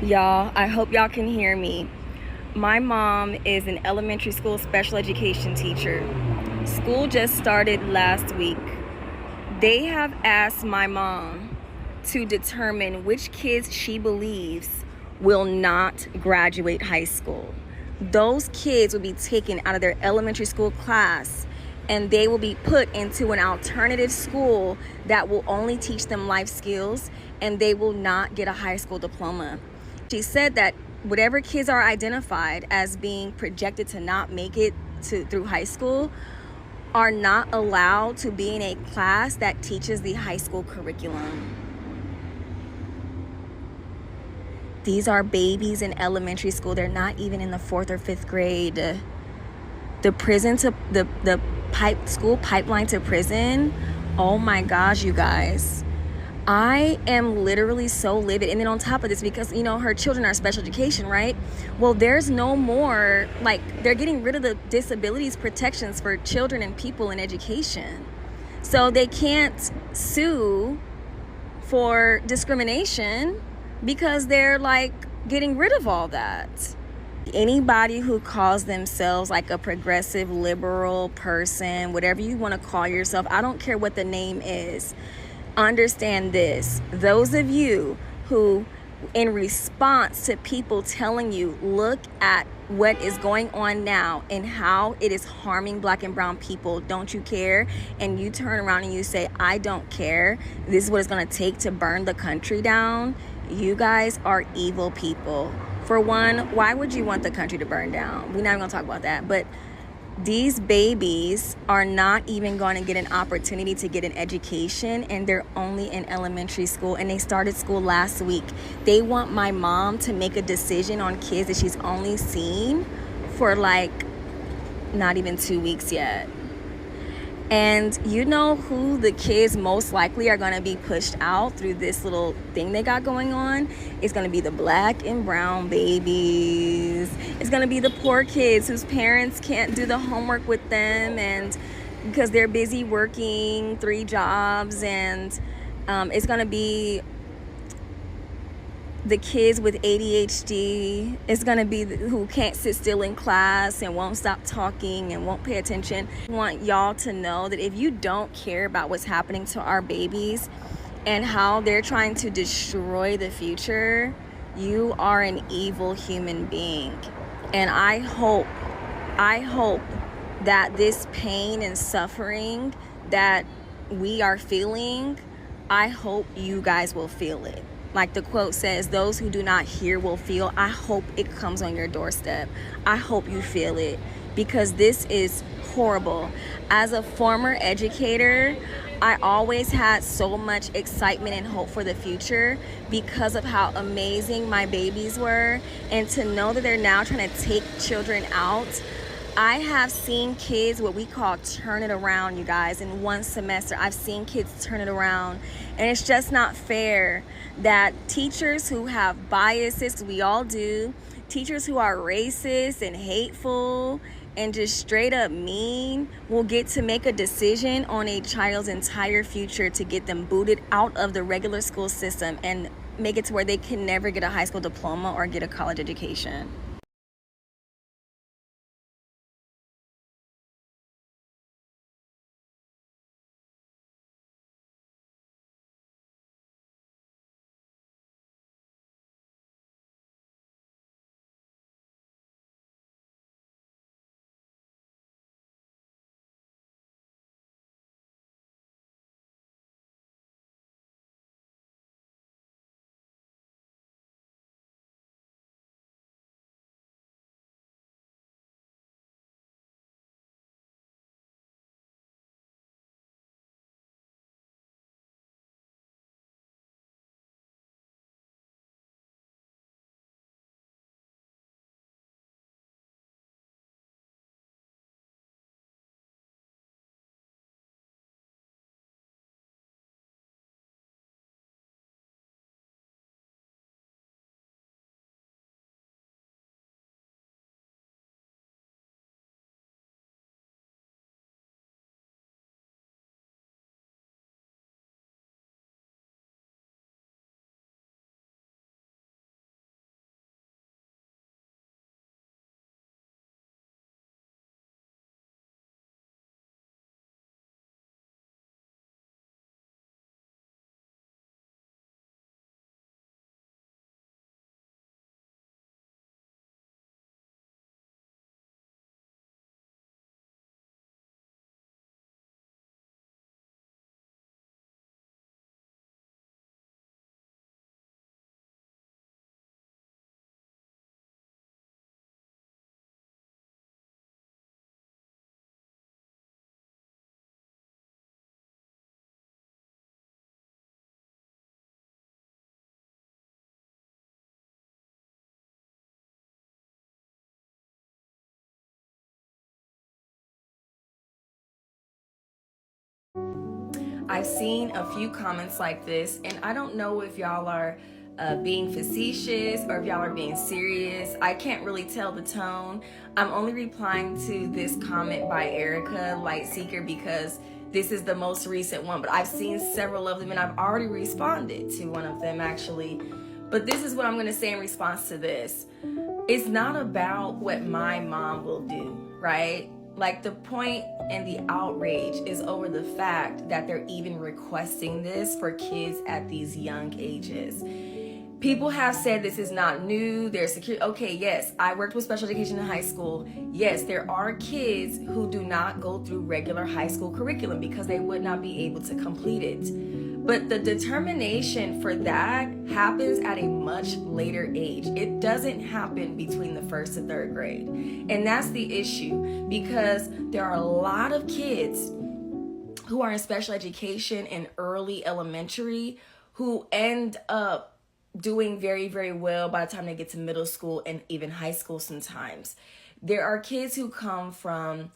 Y'all, I hope y'all can hear me. My mom is an elementary school special education teacher. School just started last week. They have asked my mom to determine which kids she believes will not graduate high school. Those kids will be taken out of their elementary school class and they will be put into an alternative school that will only teach them life skills, and they will not get a high school diploma. She said that whatever kids are identified as being projected to not make it through high school are not allowed to be in a class that teaches the high school curriculum. These are babies in elementary school. They're not even in the 4th or 5th grade. The prison to the school pipeline to prison. Oh my gosh, you guys. I am literally so livid. And then on top of this, because her children are special education, right? Well, there's no more, like, they're getting rid of the disabilities protections for children and people in education. So they can't sue for discrimination because they're like getting rid of all that. Anybody who calls themselves like a progressive liberal person, whatever you want to call yourself, I don't care what the name is, understand this. Those of you who, in response to people telling you, look at what is going on now and how it is harming Black and brown people, don't you care? And you turn around and you say, I don't care, this is what it's going to take to burn the country down. You guys are evil people. For one, why would you want the country to burn down? We're not even going to talk about that. But these babies are not even going to get an opportunity to get an education, and they're only in elementary school, and they started school last week. They want my mom to make a decision on kids that she's only seen for like not even 2 weeks yet. And you know who the kids most likely are going to be pushed out through this little thing they got going on? It's going to be the Black and brown babies. It's going to be the poor kids whose parents can't do the homework with them, and because they're busy working 3 jobs. And it's going to be the kids with ADHD. It's going to be who can't sit still in class and won't stop talking and won't pay attention. I want y'all to know that if you don't care about what's happening to our babies and how they're trying to destroy the future, you are an evil human being. And I hope that this pain and suffering that we are feeling, I hope you guys will feel it. Like the quote says, those who do not hear will feel. I hope it comes on your doorstep. I hope you feel it, because this is horrible. As a former educator, I always had so much excitement and hope for the future because of how amazing my babies were. And to know that they're now trying to take children out, I have seen kids, what we call turn it around, you guys. In one semester, I've seen kids turn it around. And it's just not fair that teachers who have biases, we all do, teachers who are racist and hateful and just straight up mean will get to make a decision on a child's entire future to get them booted out of the regular school system and make it to where they can never get a high school diploma or get a college education. I've seen a few comments like this, and I don't know if y'all are being facetious or if y'all are being serious. I can't really tell the tone. I'm only replying to this comment by Erica Lightseeker because this is the most recent one, but I've seen several of them and I've already responded to one of them actually. But this is what I'm going to say in response to this. It's not about what my mom will do, right? Like, the point and the outrage is over the fact that they're even requesting this for kids at these young ages. People have said this is not new. There's security. Okay, yes, I worked with special education in high school. Yes, there are kids who do not go through regular high school curriculum because they would not be able to complete it. But the determination for that happens at a much later age. It doesn't happen between the first and third grade. And that's the issue, because there are a lot of kids who are in special education in early elementary who end up doing very, very well by the time they get to middle school and even high school sometimes. There are kids who come from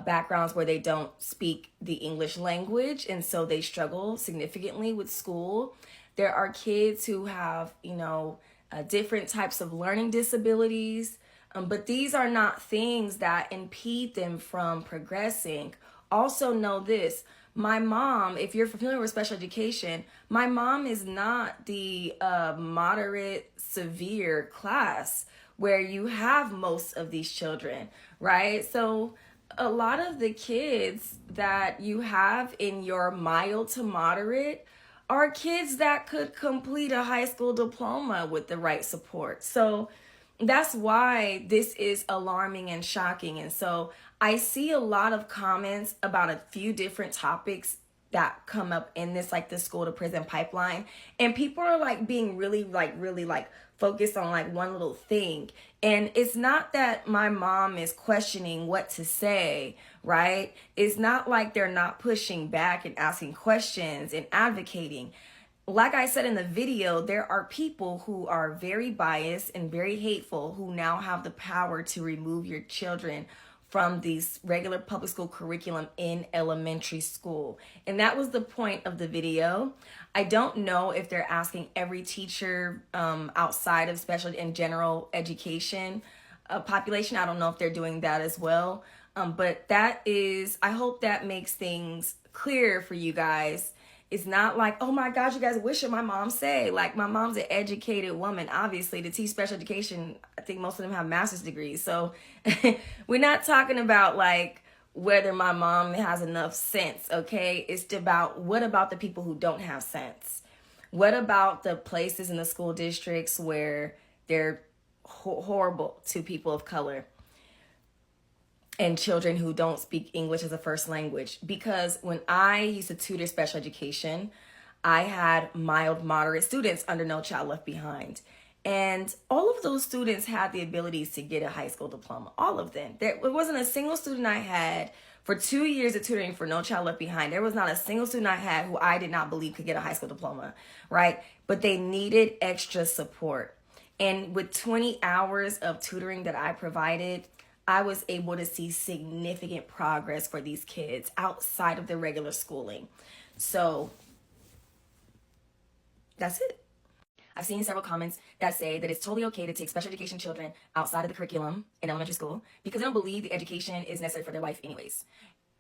backgrounds where they don't speak the English language, and so they struggle significantly with school. There are kids who have, different types of learning disabilities, but these are not things that impede them from progressing. Also know this. My mom, if you're familiar with special education, my mom is not the moderate, severe class where you have most of these children, right? So a lot of the kids that you have in your mild to moderate are kids that could complete a high school diploma with the right support. So that's why this is alarming and shocking. And so I see a lot of comments about a few different topics that come up in this, like the school to prison pipeline. And people are like being really focused on like one little thing. And it's not that my mom is questioning what to say, right? It's not like they're not pushing back and asking questions and advocating. Like I said in the video, there are people who are very biased and very hateful who now have the power to remove your children from these regular public school curriculum in elementary school. And that was the point of the video. I don't know if they're asking every teacher outside of special and general education population. I don't know if they're doing that as well. But that is, I hope that makes things clear for you guys. It's not like, oh my gosh, you guys, what should my mom say? Like, my mom's an educated woman, obviously, to teach special education. I think most of them have master's degrees. So we're not talking about like whether my mom has enough sense, okay? It's about, what about the people who don't have sense? What about the places in the school districts where they're horrible to people of color and children who don't speak English as a first language? Because when I used to tutor special education, I had mild, moderate students under No Child Left Behind. And all of those students had the abilities to get a high school diploma, all of them. There wasn't a single student I had for 2 years of tutoring for No Child Left Behind. There was not a single student I had who I did not believe could get a high school diploma, right? But they needed extra support. And with 20 hours of tutoring that I provided, I was able to see significant progress for these kids outside of their regular schooling. So that's it. I've seen several comments that say that it's totally okay to take special education children outside of the curriculum in elementary school because they don't believe the education is necessary for their life anyways.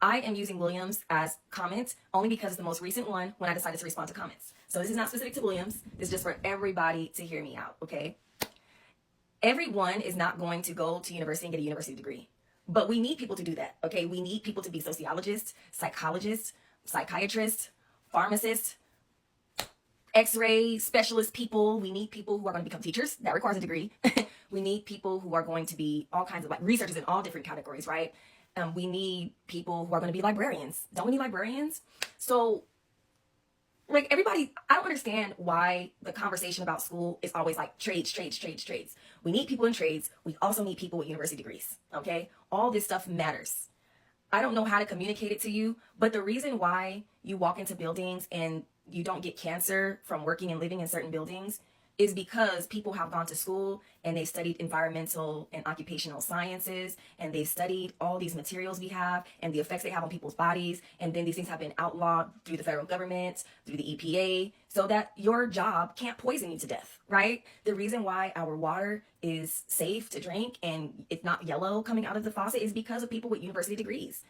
I am using Williams as comments only because it's the most recent one when I decided to respond to comments. So this is not specific to Williams. This is just for everybody to hear me out, okay? Everyone is not going to go to university and get a university degree, but we need people to do that, okay? We need people to be sociologists, psychologists, psychiatrists, pharmacists, X-ray specialist people. We need people who are going to become teachers. That requires a degree. We need people who are going to be all kinds of like researchers in all different categories, right? We need people who are going to be librarians. Don't we need librarians? So like everybody, I don't understand why the conversation about school is always like trades. We need people in trades. We also need people with university degrees, okay? All this stuff matters. I don't know how to communicate it to you, but the reason why you walk into buildings and you don't get cancer from working and living in certain buildings, is because people have gone to school and they studied environmental and occupational sciences, and they've studied all these materials we have and the effects they have on people's bodies. And then these things have been outlawed through the federal government, through the EPA, so that your job can't poison you to death, right? The reason why our water is safe to drink and it's not yellow coming out of the faucet is because of people with university degrees.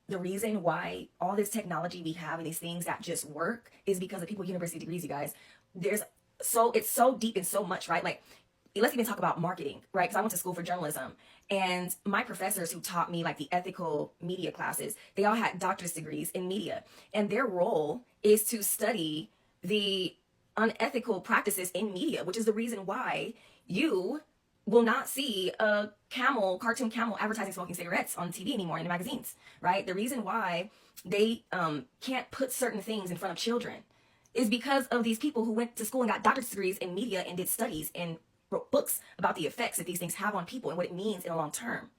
The reason why all this technology we have and these things that just work is because of people with university degrees, you guys. It's so deep and so much, right? Like, let's even talk about marketing, right? Because I went to school for journalism, and my professors who taught me like the ethical media classes, they all had doctorate degrees in media, and their role is to study the unethical practices in media, which is the reason why you will not see a cartoon camel advertising smoking cigarettes on TV anymore in the magazines, right? The reason why they can't put certain things in front of children is because of these people who went to school and got doctorate degrees in media and did studies and wrote books about the effects that these things have on people and what it means in the long term.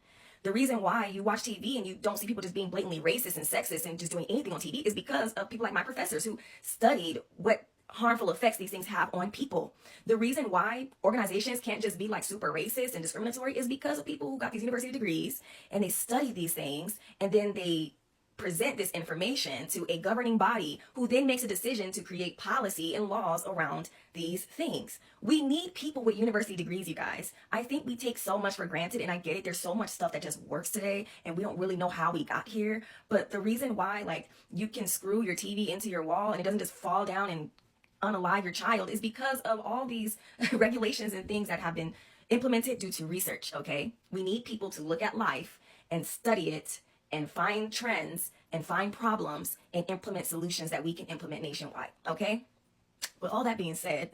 The reason why you watch TV and you don't see people just being blatantly racist and sexist and just doing anything on TV is because of people like my professors who studied what harmful effects these things have on people. The reason why organizations can't just be like super racist and discriminatory is because of people who got these university degrees and they study these things, and then they present this information to a governing body who then makes a decision to create policy and laws around these things. We need people with university degrees, you guys. I think we take so much for granted, and I get it. There's so much stuff that just works today, and we don't really know how we got here. But the reason why, like, you can screw your TV into your wall and it doesn't just fall down and unalive your child is because of all these regulations and things that have been implemented due to research, okay? We need people to look at life and study it and find trends and find problems and implement solutions that we can implement nationwide, okay? With all that being said,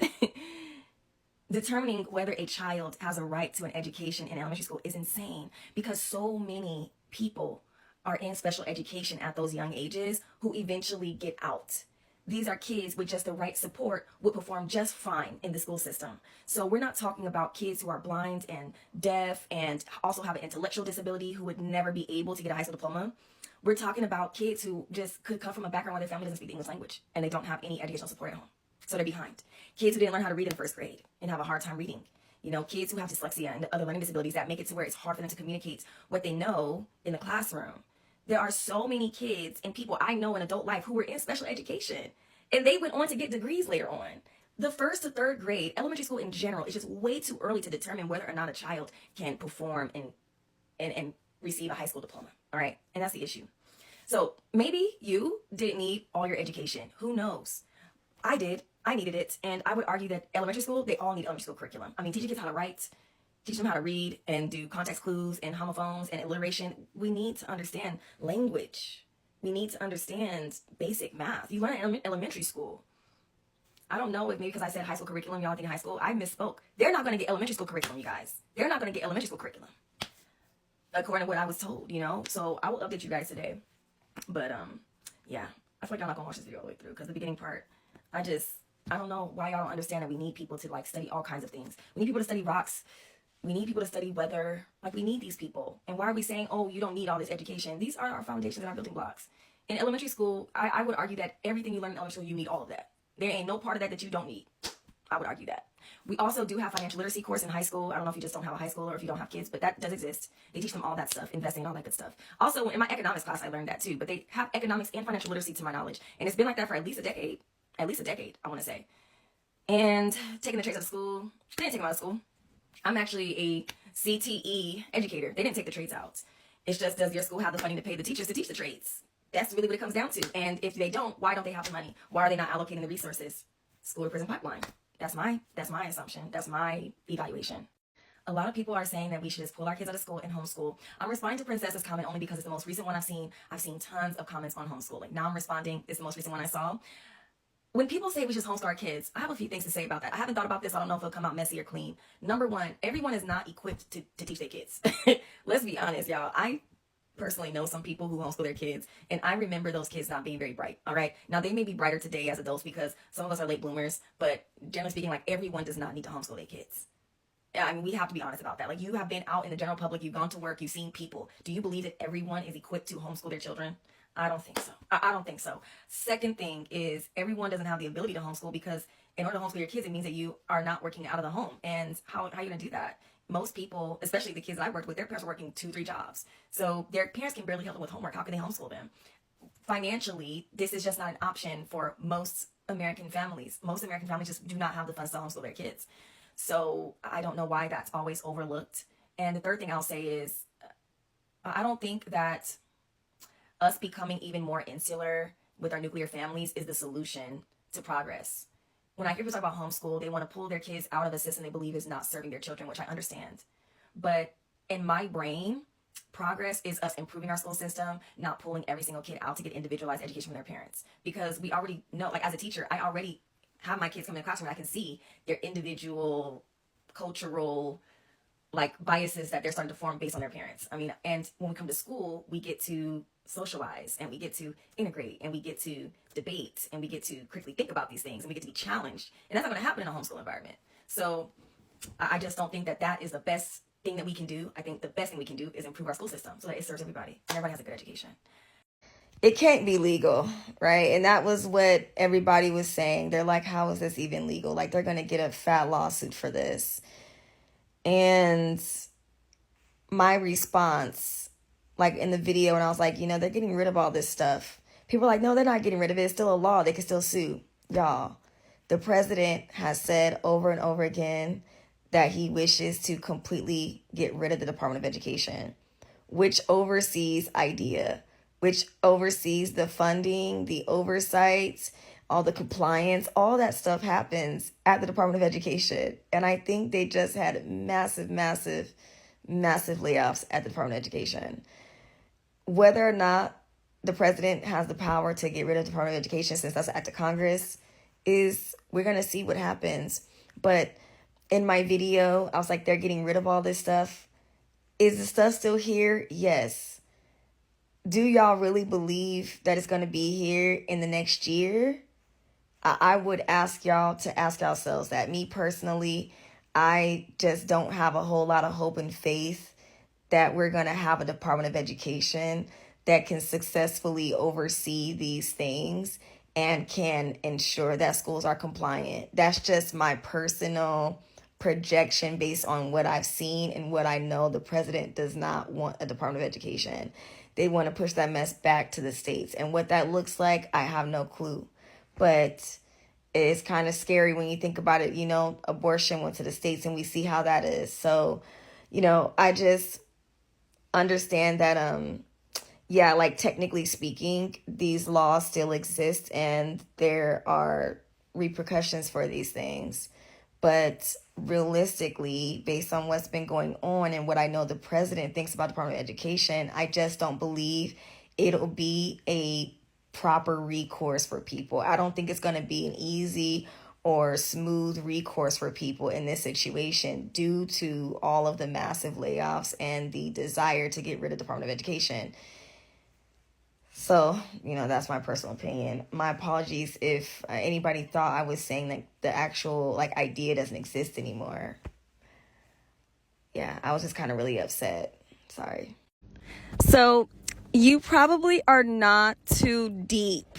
determining whether a child has a right to an education in elementary school is insane, because so many people are in special education at those young ages who eventually get out. These are kids with just the right support would perform just fine in the school system. So we're not talking about kids who are blind and deaf and also have an intellectual disability who would never be able to get a high school diploma. We're talking about kids who just could come from a background where their family doesn't speak the English language and they don't have any educational support at home. So they're behind. Kids who didn't learn how to read in first grade and have a hard time reading. You know, kids who have dyslexia and other learning disabilities that make it to where it's hard for them to communicate what they know in the classroom. There are so many kids and people I know in adult life who were in special education, and they went on to get degrees later on. The first to third grade, elementary school in general, is just way too early to determine whether or not a child can perform and receive a high school diploma. All right. And that's the issue. So maybe you didn't need all your education. Who knows? I did. I needed it. And I would argue that elementary school, they all need elementary school curriculum. I mean, teaching kids how to write, teach them how to read and do context clues and homophones and alliteration. We need to understand language. We need to understand basic math. You learn in elementary school. I don't know if maybe because I said high school curriculum, y'all think high school. I misspoke. They're not going to get elementary school curriculum, you guys. They're not going to get elementary school curriculum, according to what I was told, you know. So I will update you guys today. But yeah, I feel like y'all not going to watch this video all the way through because the beginning part, I don't know why y'all don't understand that we need people to like study all kinds of things. We need people to study rocks. We need people to study weather. Like, we need these people. And why are we saying, oh, you don't need all this education? These are our foundations and our building blocks. In elementary school, I would argue that everything you learn in elementary school, you need all of that. There ain't no part of that you don't need. I would argue that. We also do have financial literacy course in high school. I don't know if you just don't have a high school or if you don't have kids, but that does exist. They teach them all that stuff, investing, all that good stuff. Also, in my economics class, I learned that too. But they have economics and financial literacy to my knowledge. And it's been like that for at least a decade. At least a decade, I want to say. And taking the trades out of school. They didn't take them out of school. I'm actually a CTE educator. They didn't take the trades out. It's just, does your school have the funding to pay the teachers to teach the trades? That's really what it comes down to. And if they don't, why don't they have the money? Why are they not allocating the resources? School to prison pipeline. That's my assumption. That's my evaluation. A lot of people are saying that we should just pull our kids out of school and homeschool. I'm responding to Princess's comment only because it's the most recent one I've seen. I've seen tons of comments on homeschooling. Now I'm responding. It's the most recent one I saw. When people say we should homeschool our kids, I have a few things to say about that. I haven't thought about this. I don't know if it'll come out messy or clean. Number one, everyone is not equipped to teach their kids. Let's be honest, y'all. I personally know some people who homeschool their kids, and I remember those kids not being very bright. All right. Now, they may be brighter today as adults because some of us are late bloomers, but generally speaking, like, everyone does not need to homeschool their kids. I mean, we have to be honest about that. Like, you have been out in the general public, you've gone to work, you've seen people. Do you believe that everyone is equipped to homeschool their children? I don't think so. I don't think so. Second thing is, everyone doesn't have the ability to homeschool because in order to homeschool your kids, it means that you are not working out of the home. And how are you going to do that? Most people, especially the kids that I worked with, their parents are working 2-3 jobs. So their parents can barely help them with homework. How can they homeschool them? Financially, this is just not an option for most American families. Most American families just do not have the funds to homeschool their kids. So I don't know why that's always overlooked. And the third thing I'll say is, I don't think that us becoming even more insular with our nuclear families is the solution to progress. When I hear people talk about homeschool, they want to pull their kids out of a system they believe is not serving their children, which I understand. But in my brain, progress is us improving our school system, not pulling every single kid out to get individualized education from their parents. Because we already know, like as a teacher, I already have my kids come in the classroom and I can see their individual cultural like biases that they're starting to form based on their parents. I mean, and when we come to school, we get to socialize and we get to integrate and we get to debate and we get to critically think about these things and we get to be challenged. And that's not going to happen in a homeschool environment. So I just don't think that that is the best thing that we can do. I think the best thing we can do is improve our school system so that it serves everybody and everybody has a good education. It can't be legal, right? And that was what everybody was saying. They're like, how is this even legal? Like they're going to get a fat lawsuit for this. And my response, like in the video, and I was like, you know, they're getting rid of all this stuff. People are like, no, they're not getting rid of it. It's still a law. They can still sue. Y'all, the president has said over and over again that he wishes to completely get rid of the Department of Education, which oversees IDEA, which oversees the funding, the oversight, all the compliance, all that stuff happens at the Department of Education. And I think they just had massive layoffs at the Department of Education. Whether or not the president has the power to get rid of the Department of Education, since that's an act of Congress, we're going to see what happens. But in my video, I was like, they're getting rid of all this stuff. Is the stuff still here? Yes. Do y'all really believe that it's going to be here in the next year? I would ask y'all to ask yourselves that. Me personally, I just don't have a whole lot of hope and faith that we're going to have a Department of Education that can successfully oversee these things and can ensure that schools are compliant. That's just my personal projection based on what I've seen and what I know. The president does not want a Department of Education. They want to push that mess back to the states. And what that looks like, I have no clue. But it's kind of scary when you think about it. You know, abortion went to the states and we see how that is. So, you know, I just understand that, yeah, like technically speaking, these laws still exist and there are repercussions for these things. But realistically, based on what's been going on and what I know the president thinks about the Department of Education, I just don't believe it'll be a proper recourse for people. I don't think it's going to be an easy or smooth recourse for people in this situation due to all of the massive layoffs and the desire to get rid of the Department of Education. So, you know, that's my personal opinion. My apologies if anybody thought I was saying that the actual like idea doesn't exist anymore. Yeah, I was just kind of really upset. Sorry. So you probably are not too deep.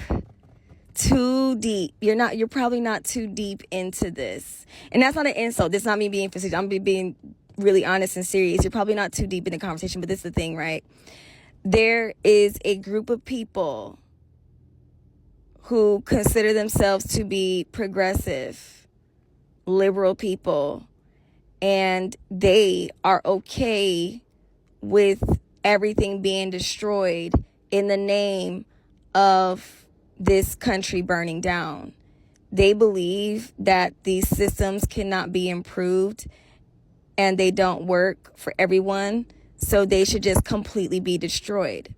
You're probably not too deep into this. And that's not an insult. This is not me being facetious. I'm being really honest and serious. You're probably not too deep in the conversation, but this is the thing, right? There is a group of people who consider themselves to be progressive, liberal people, and they are okay with everything being destroyed in the name of this country burning down. They believe that these systems cannot be improved and they don't work for everyone. So they should just completely be destroyed.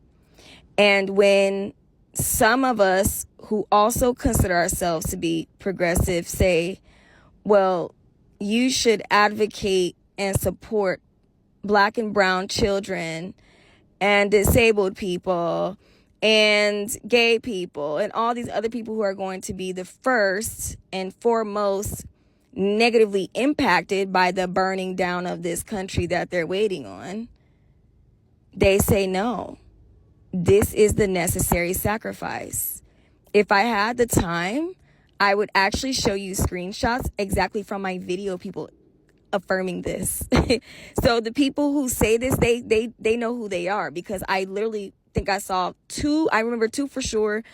And when some of us who also consider ourselves to be progressive say, well, you should advocate and support Black and brown children and disabled people and gay people and all these other people who are going to be the first and foremost negatively impacted by the burning down of this country that they're waiting on. They say, no, this is the necessary sacrifice. If I had the time, I would actually show you screenshots exactly from my video, people affirming this. So the people who say this, they know who they are, because I literally think I saw 2. I remember 2 for sure.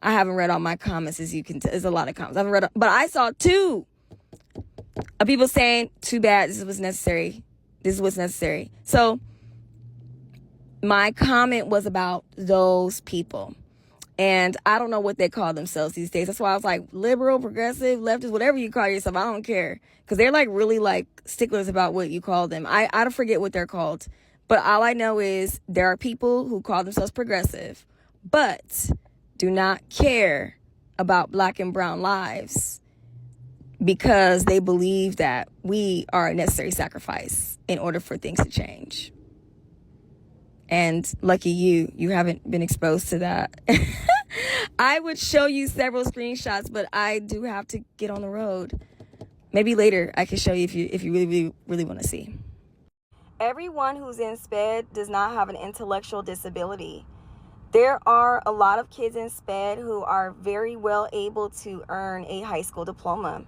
I haven't read all my comments, as you can tell. There's a lot of comments I haven't read, but I saw 2 of people saying, too bad, this was necessary. This is what's necessary. So my comment was about those people. And I don't know what they call themselves these days. That's why I was like, liberal, progressive, leftist, whatever you call yourself, I don't care. Because they're like really like sticklers about what you call them. I don't forget what they're called. But all I know is there are people who call themselves progressive, but do not care about Black and brown lives, because they believe that we are a necessary sacrifice in order for things to change. And lucky you haven't been exposed to that. I would show you several screenshots, but I do have to get on the road. Maybe later I can show you if you really want to see. Everyone who's in SPED does not have an intellectual disability. There are a lot of kids in SPED who are very well able to earn a high school diploma.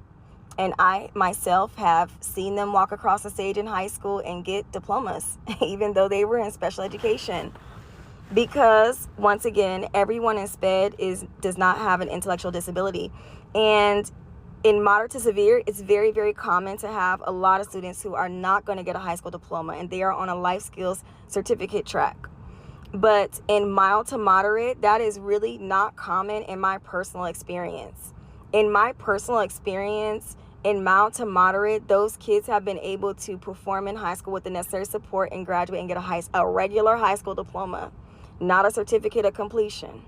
And I myself have seen them walk across the stage in high school and get diplomas, even though they were in special education. Because, once again, everyone in SPED does not have an intellectual disability. And in moderate to severe, it's very, very common to have a lot of students who are not going to get a high school diploma, and they are on a life skills certificate track. But in mild to moderate, that is really not common in my personal experience. In my personal experience, in mild to moderate, those kids have been able to perform in high school with the necessary support and graduate and get a regular high school diploma, not a certificate of completion.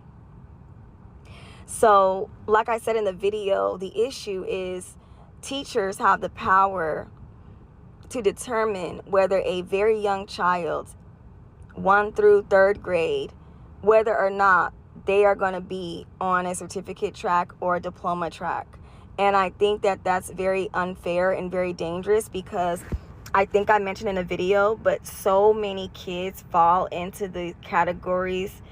So, like I said in the video, the issue is teachers have the power to determine whether a very young child, 1 through 3rd grade, whether or not they are going to be on a certificate track or a diploma track. And I think that that's very unfair and very dangerous, because I think I mentioned in a video, but so many kids fall into the categories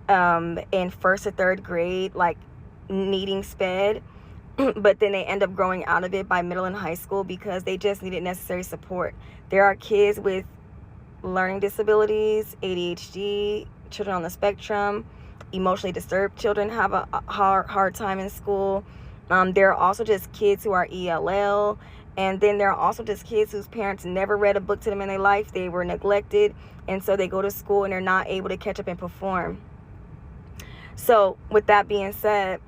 in 1st to 3rd grade, like needing SPED, but then they end up growing out of it by middle and high school because they just needed necessary support. There are kids with learning disabilities, ADHD, children on the spectrum, emotionally disturbed children have a hard time in school. There are also just kids who are ELL, and then there are also just kids whose parents never read a book to them in their life. They were neglected, and so they go to school and they're not able to catch up and perform. So with that being said,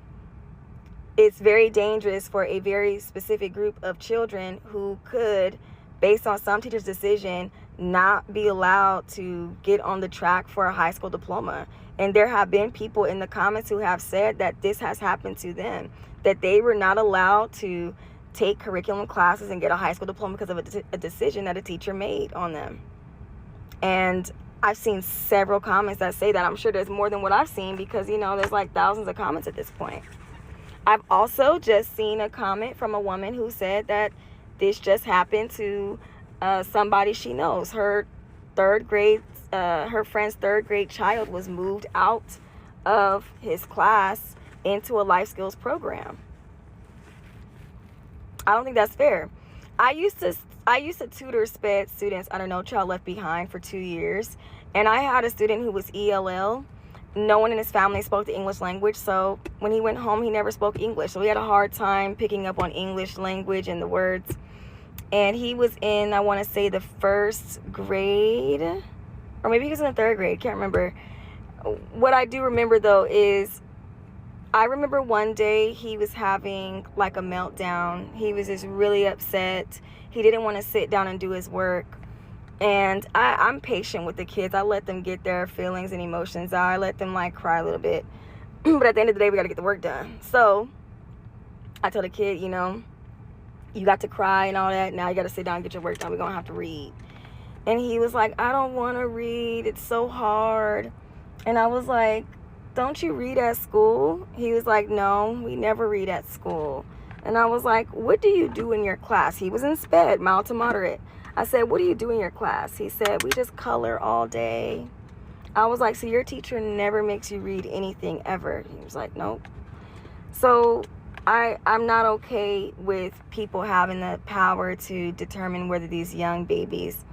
it's very dangerous for a very specific group of children who could, based on some teacher's decision, not be allowed to get on the track for a high school diploma. And there have been people in the comments who have said that this has happened to them, that they were not allowed to take curriculum classes and get a high school diploma because of a decision that a teacher made on them. And I've seen several comments that say that. I'm sure there's more than what I've seen, because, you know, there's like thousands of comments at this point. I've also just seen a comment from a woman who said that this just happened to somebody she knows. Her friend's 3rd grade child was moved out of his class into a life skills program. I don't think that's fair. I used to tutor SPED students under No Child Left Behind for 2 years, and I had a student who was ELL. No one in his family spoke the English language, so when he went home, he never spoke English. So he had a hard time picking up on English language and the words. And he was in, I want to say, the 1st grade, or maybe he was in the 3rd grade, can't remember. What I do remember, though, is I remember one day he was having like a meltdown. He was just really upset. He didn't want to sit down and do his work. And I'm patient with the kids. I let them get their feelings and emotions out. I let them like cry a little bit. But at the end of the day, we got to get the work done. So I told the kid, you know, you got to cry and all that. Now you got to sit down and get your work done. We're going to have to read. And he was like, I don't want to read. It's so hard. And I was like, don't you read at school? He was like, no, we never read at school. And I was like, what do you do in your class? He was in SPED, mild to moderate. I said, what do you do in your class? He said, we just color all day. I was like, so your teacher never makes you read anything ever? He was like, nope. So I'm not okay with people having the power to determine whether these young babies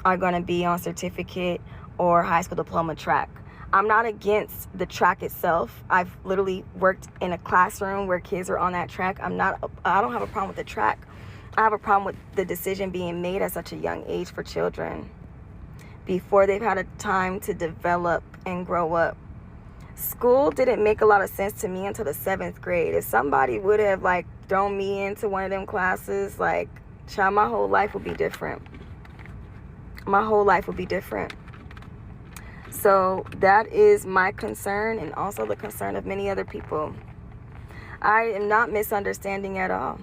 are going to be on certificate or high school diploma track. I'm not against the track itself. I've literally worked in a classroom where kids are on that track. I don't have a problem with the track. I have a problem with the decision being made at such a young age for children before they've had a time to develop and grow up. School didn't make a lot of sense to me until the 7th grade. If somebody would have like thrown me into one of them classes, like, child, my whole life would be different. My whole life would be different. So that is my concern, and also the concern of many other people. I am not misunderstanding at all.